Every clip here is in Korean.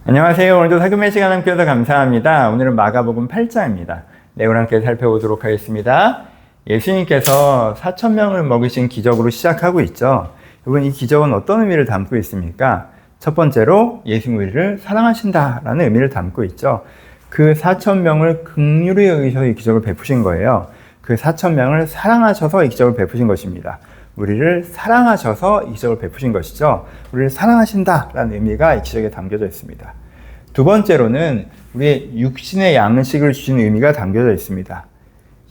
안녕하세요. 오늘도 살금의 시간 함께 해서 감사합니다. 오늘은 마가복음 8장입니다. 내용 함께 살펴보도록 하겠습니다. 예수님께서 4,000명을 먹이신 기적으로 시작하고 있죠. 여러분, 이 기적은 어떤 의미를 담고 있습니까? 첫 번째로 예수님 우리를 사랑하신다라는 의미를 담고 있죠. 그 4,000명을 긍휼히 여기셔서 이 기적을 베푸신 거예요. 그 4,000명을 사랑하셔서 이 기적을 베푸신 것입니다. 우리를 사랑하셔서 이 기적을 베푸신 것이죠. 우리를 사랑하신다라는 의미가 이 기적에 담겨져 있습니다. 두 번째로는 우리의 육신의 양식을 주시는 의미가 담겨져 있습니다.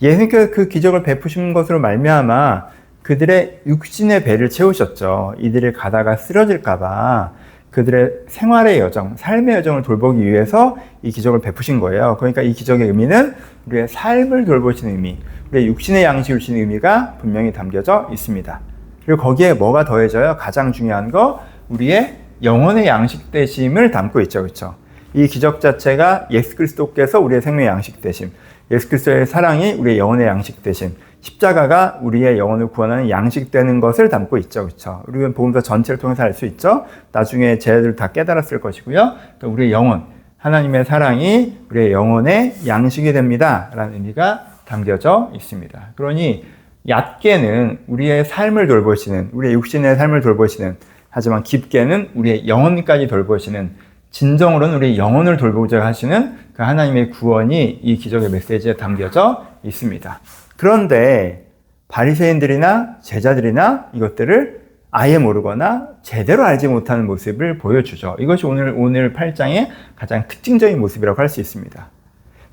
예수님께서 그 기적을 베푸신 것으로 말미암아 그들의 육신의 배를 채우셨죠. 이들이 가다가 쓰러질까 봐 그들의 생활의 여정, 삶의 여정을 돌보기 위해서 이 기적을 베푸신 거예요. 그러니까 이 기적의 의미는 우리의 삶을 돌보시는 의미, 우리의 육신의 양식을 주시는 의미가 분명히 담겨져 있습니다. 그리고 거기에 뭐가 더해져요? 가장 중요한 거, 우리의 영혼의 양식 되심을 담고 있죠. 그렇죠? 이 기적 자체가 예수 그리스도께서 우리의 생명의 양식 되심, 예수 그리스도의 사랑이 우리의 영혼의 양식 되심, 십자가가 우리의 영혼을 구원하는 양식 되는 것을 담고 있죠. 그렇죠? 우리는 복음서 전체를 통해서 알 수 있죠. 나중에 쟤들 다 깨달았을 것이고요. 또 우리의 영혼, 하나님의 사랑이 우리의 영혼의 양식이 됩니다. 라는 의미가 담겨져 있습니다. 그러니 얕게는 우리의 삶을 돌보시는, 우리의 육신의 삶을 돌보시는, 하지만 깊게는 우리의 영혼까지 돌보시는, 진정으로는 우리의 영혼을 돌보자 하시는 그 하나님의 구원이 이 기적의 메시지에 담겨져 있습니다. 그런데 바리새인들이나 제자들이나 이것들을 아예 모르거나 제대로 알지 못하는 모습을 보여주죠. 이것이 오늘 8장의 가장 특징적인 모습이라고 할 수 있습니다.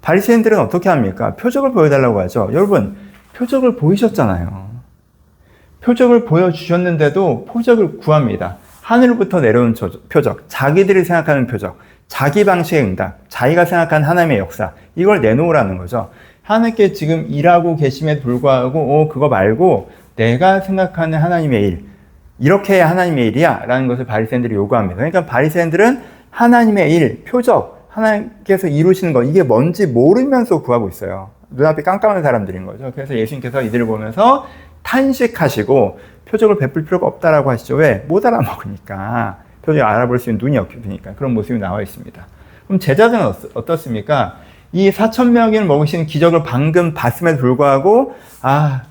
바리새인들은 어떻게 합니까? 표적을 보여달라고 하죠. 여러분, 표적을 보이셨잖아요. 표적을 보여주셨는데도 표적을 구합니다. 하늘부터 내려온 표적, 자기들이 생각하는 표적, 자기 방식의 응답, 자기가 생각하는 하나님의 역사, 이걸 내놓으라는 거죠. 하나님께 지금 일하고 계심에 불구하고 그거 말고 내가 생각하는 하나님의 일, 이렇게 해야 하나님의 일이야 라는 것을 바리새인들이 요구합니다. 그러니까 바리새인들은 하나님의 일, 표적, 하나님께서 이루시는 것, 이게 뭔지 모르면서 구하고 있어요. 눈앞이 깜깜한 사람들인 거죠. 그래서 예수님께서 이들을 보면서 탄식하시고 표적을 베풀 필요가 없다라고 하시죠. 왜? 못 알아먹으니까. 표적을 알아볼 수 있는 눈이 없으니까. 그런 모습이 나와 있습니다. 그럼 제자들은 어떻습니까? 이 4,000명을 먹이신 기적을 방금 봤음에도 불구하고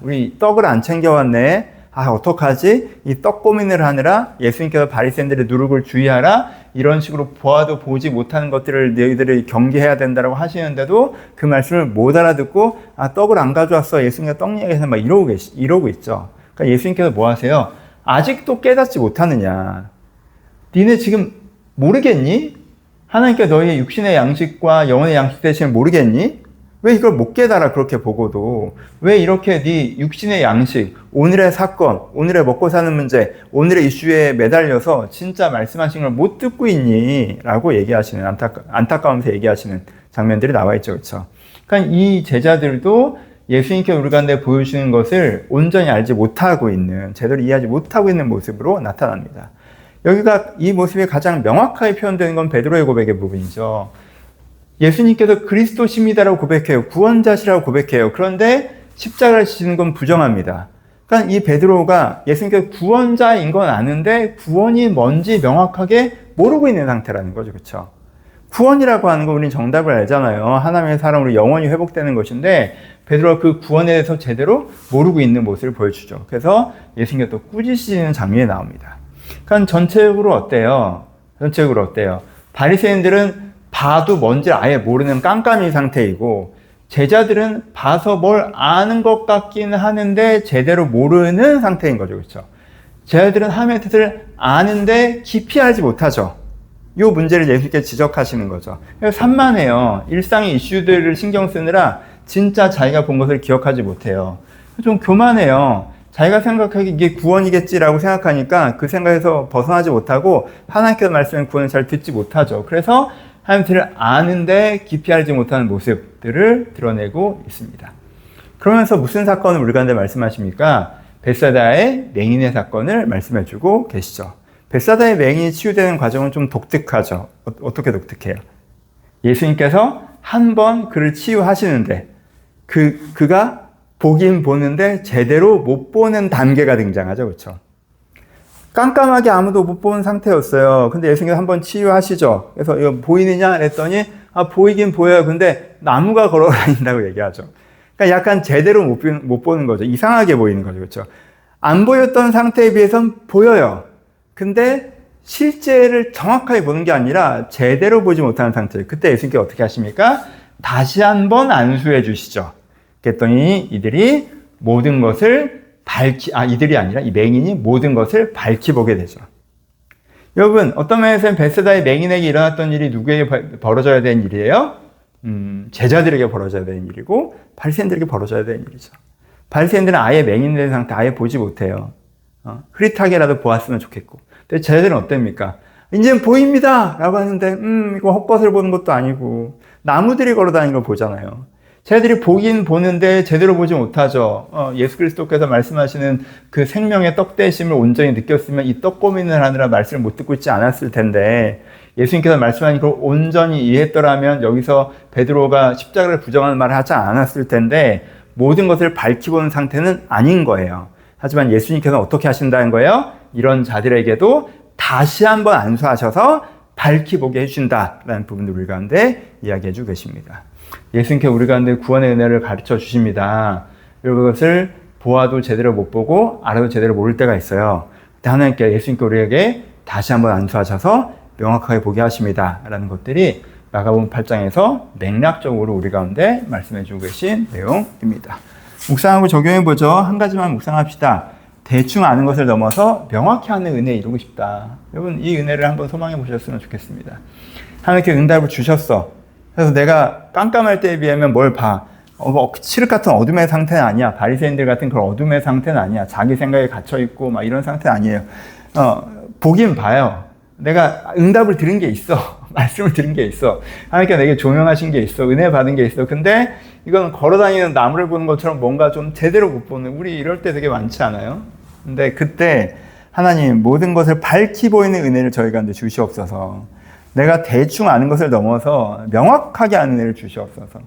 우리 떡을 안 챙겨왔네. 어떡하지? 이 떡 고민을 하느라 예수님께서 바리새인들의 누룩을 주의하라. 이런 식으로 보아도 보지 못하는 것들을 너희들이 경계해야 된다고 하시는데도 그 말씀을 못 알아듣고 떡을 안 가져왔어. 예수님께서 떡 얘기해서 막 이러고 있죠. 그러니까 예수님께서 뭐 하세요? 아직도 깨닫지 못하느냐? 니네 지금 모르겠니? 하나님께 너희의 육신의 양식과 영혼의 양식 대신을 모르겠니? 왜 이걸 못 깨달아 그렇게 보고도? 왜 이렇게 네 육신의 양식, 오늘의 사건, 오늘의 먹고 사는 문제, 오늘의 이슈에 매달려서 진짜 말씀하신 걸 못 듣고 있니? 라고 얘기하시는, 안타까우면서 얘기하시는 장면들이 나와 있죠. 그렇죠? 그러니까 이 제자들도 예수님께 우리 가운데 보여주시는 것을 온전히 알지 못하고 있는, 제대로 이해하지 못하고 있는 모습으로 나타납니다. 여기가 이 모습이 가장 명확하게 표현되는 건 베드로의 고백의 부분이죠. 예수님께서 그리스도십니다라고 고백해요. 구원자시라고 고백해요. 그런데 십자가를 지시는 건 부정합니다. 그러니까 이 베드로가 예수님께서 구원자인 건 아는데 구원이 뭔지 명확하게 모르고 있는 상태라는 거죠. 그렇죠? 구원이라고 하는 거 우리는 정답을 알잖아요. 하나님의 사랑으로 영원히 회복되는 것인데 베드로가 그 구원에 대해서 제대로 모르고 있는 모습을 보여주죠. 그래서 예수님께서 또 꾸짖으시는 장면이 나옵니다. 그러니까 전체적으로 어때요? 바리새인들은 봐도 뭔지 아예 모르는 깜깜이 상태이고 제자들은 봐서 뭘 아는 것 같기는 하는데 제대로 모르는 상태인 거죠. 그렇죠? 제자들은 하나님의 뜻을 아는데 깊이 알지 못하죠. 이 문제를 예수님께 지적하시는 거죠. 그래서 산만해요. 일상의 이슈들을 신경 쓰느라 진짜 자기가 본 것을 기억하지 못해요. 좀 교만해요. 자기가 생각하기에 이게 구원이겠지라고 생각하니까 그 생각에서 벗어나지 못하고 하나님께서 말씀하신 구원을 잘 듣지 못하죠. 그래서 하나님을 아는데 깊이 알지 못하는 모습들을 드러내고 있습니다. 그러면서 무슨 사건을 우리 가운데 말씀하십니까? 벳사다의 맹인의 사건을 말씀해주고 계시죠. 벳사다의 맹인이 치유되는 과정은 좀 독특하죠. 어떻게 독특해요? 예수님께서 한 번 그를 치유하시는데 그가 보긴 보는데 제대로 못 보는 단계가 등장하죠. 그렇죠? 깜깜하게 아무도 못 보는 상태였어요. 근데 예수님께서 한번 치유하시죠. 그래서 이거 보이느냐 했더니 보이긴 보여요. 근데 나무가 걸어 다닌다고 얘기하죠. 그러니까 약간 제대로 못 보는 거죠. 이상하게 보이는 거죠. 그렇죠? 안 보였던 상태에 비해서는 보여요. 근데 실제를 정확하게 보는 게 아니라 제대로 보지 못하는 상태예요. 그때 예수님께서 어떻게 하십니까? 다시 한번 안수해 주시죠. 그랬더니 이들이 모든 것을 이들이 아니라 이 맹인이 모든 것을 밝히 보게 되죠. 여러분, 어떤 면에서는 베세다의 맹인에게 일어났던 일이 누구에게 벌어져야 되는 일이에요? 제자들에게 벌어져야 되는 일이고 바리새인들에게 벌어져야 되는 일이죠. 바리새인들은 아예 맹인된 상태 아예 보지 못해요. 흐릿하게라도 보았으면 좋겠고. 근데 제자들은 어땠습니까? 이제는 보입니다! 라고 하는데 이거 헛것을 보는 것도 아니고 나무들이 걸어다니는 걸 보잖아요. 쟤들이 보긴 보는데 제대로 보지 못하죠. 예수 그리스도께서 말씀하시는 그 생명의 떡되심을 온전히 느꼈으면 이 떡 고민을 하느라 말씀을 못 듣고 있지 않았을 텐데 예수님께서 말씀하신 걸 온전히 이해했더라면 여기서 베드로가 십자가를 부정하는 말을 하지 않았을 텐데 모든 것을 밝히 보는 상태는 아닌 거예요. 하지만 예수님께서는 어떻게 하신다는 거예요? 이런 자들에게도 다시 한번 안수하셔서 밝히 보게 해주신다라는 부분을 우리 가운데 이야기해 주고 계십니다. 예수님께 우리 가운데 구원의 은혜를 가르쳐 주십니다. 이것을 보아도 제대로 못 보고 알아도 제대로 모를 때가 있어요. 그때 하나님께 예수님께 우리에게 다시 한번 안수하셔서 명확하게 보게 하십니다. 라는 것들이 마가복음 8장에서 맥락적으로 우리 가운데 말씀해 주고 계신 내용입니다. 묵상하고 적용해 보죠. 한 가지만 묵상합시다. 대충 아는 것을 넘어서 명확히 하는 은혜 이루고 싶다. 여러분 이 은혜를 한번 소망해 보셨으면 좋겠습니다. 하나님께 응답을 주셨어. 그래서 내가 깜깜할 때에 비하면 뭘 봐? 칠흑 같은 어둠의 상태는 아니야. 바리새인들 같은 그런 어둠의 상태는 아니야. 자기 생각에 갇혀 있고 막 이런 상태 아니에요. 보긴 봐요. 내가 응답을 들은 게 있어. 말씀을 들은 게 있어. 하나님께 내게 조명하신 게 있어. 은혜 받은 게 있어. 근데 이건 걸어다니는 나무를 보는 것처럼 뭔가 좀 제대로 못 보는, 우리 이럴 때 되게 많지 않아요? 근데 그때 하나님 모든 것을 밝히 보이는 은혜를 저희 가운데 주시옵소서. 내가 대충 아는 것을 넘어서 명확하게 아는 은혜를 주시옵소서.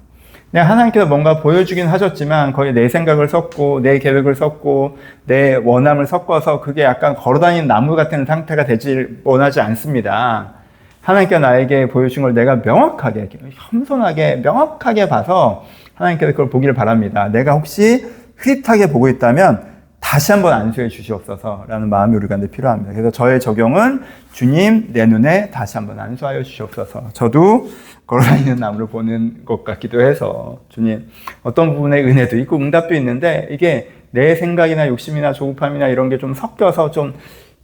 그냥 하나님께서 뭔가 보여주긴 하셨지만 거의 내 생각을 섞고 내 계획을 섞고 내 원함을 섞어서 그게 약간 걸어다니는 나무 같은 상태가 되지 원하지 않습니다. 하나님께서 나에게 보여주신 걸 내가 명확하게, 겸손하게, 명확하게 봐서 하나님께서 그걸 보기를 바랍니다. 내가 혹시 흐릿하게 보고 있다면 다시 한번 안수해 주시옵소서라는 마음이 우리 가운데 필요합니다. 그래서 저의 적용은 주님 내 눈에 다시 한번 안수하여 주시옵소서. 저도 걸어다니는 나무를 보는 것 같기도 해서 주님 어떤 부분에 은혜도 있고 응답도 있는데 이게 내 생각이나 욕심이나 조급함이나 이런 게 좀 섞여서 좀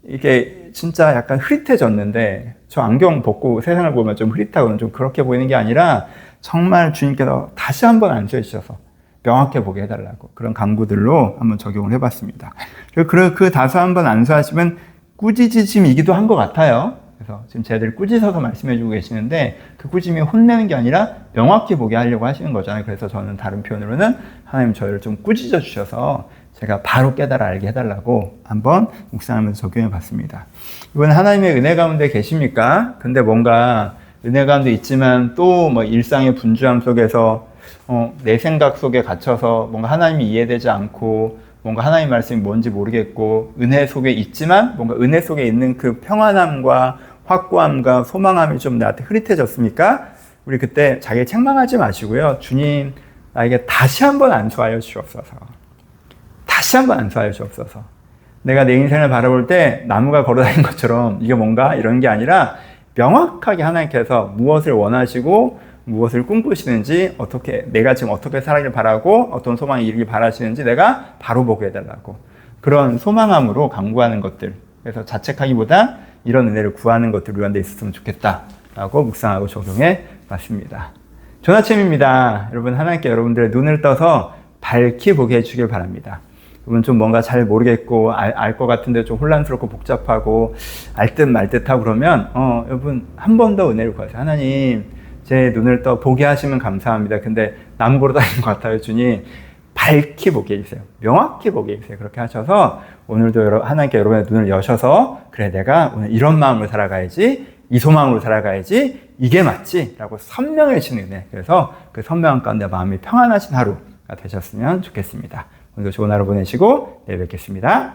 이게 진짜 약간 흐릿해졌는데 저 안경 벗고 세상을 보면 좀 흐릿하거나 좀 그렇게 보이는 게 아니라 정말 주님께서 다시 한번 안수해 주셔서 명확해 보게 해달라고 그런 강구들로 한번 적용을 해봤습니다. 그 다시 한번 안수하시면 꾸짖으심이기도 한 것 같아요. 그래서 지금 쟤들 꾸짖어서 말씀해주고 계시는데 그 꾸짖음이 혼내는 게 아니라 명확히 보게 하려고 하시는 거잖아요. 그래서 저는 다른 표현으로는 하나님 저희를 좀 꾸짖어 주셔서 제가 바로 깨달아 알게 해달라고 한번 묵상하면서 적용해 봤습니다. 이번에 하나님의 은혜 가운데 계십니까? 근데 뭔가 은혜 가운데 있지만 또 뭐 일상의 분주함 속에서 내 생각 속에 갇혀서 뭔가 하나님이 이해되지 않고 뭔가 하나님 말씀이 뭔지 모르겠고 은혜 속에 있지만 뭔가 은혜 속에 있는 그 평안함과 확고함과 소망함이 좀 나한테 흐릿해졌습니까? 우리 그때 자기 책망하지 마시고요. 주님 나에게 다시 한번 안수하여 주옵소서. 다시 한번 안수하여 주옵소서. 내가 내 인생을 바라볼 때 나무가 걸어다니는 것처럼 이게 뭔가 이런 게 아니라 명확하게 하나님께서 무엇을 원하시고 무엇을 꿈꾸시는지 어떻게 내가 지금 어떻게 살아가길 바라고 어떤 소망에 이르길 바라시는지 내가 바로 보게 해달라고 그런 소망함으로 강구하는 것들 그래서 자책하기보다 이런 은혜를 구하는 것들 우리 가운데 있었으면 좋겠다라고 묵상하고 적용해 봤습니다. 조나침입니다. 여러분 하나님께 여러분들의 눈을 떠서 밝히 보게 해주길 바랍니다. 여러분 좀 뭔가 잘 모르겠고 알 것 같은데 좀 혼란스럽고 복잡하고 알 듯 말 듯하고 그러면 여러분 한 번 더 은혜를 구하세요. 하나님 제 눈을 떠 보게 하시면 감사합니다. 근데 나무 걸어다니는 것 같아요. 주님 밝히 보게 해주세요. 명확히 보게 해주세요. 그렇게 하셔서 오늘도 하나님께 여러분의 눈을 여셔서 그래 내가 오늘 이런 마음으로 살아가야지 이 소망으로 살아가야지 이게 맞지 라고 선명해지는 은혜. 그래서 그 선명한 가운데 마음이 평안하신 하루가 되셨으면 좋겠습니다. 오늘도 좋은 하루 보내시고 내일 뵙겠습니다.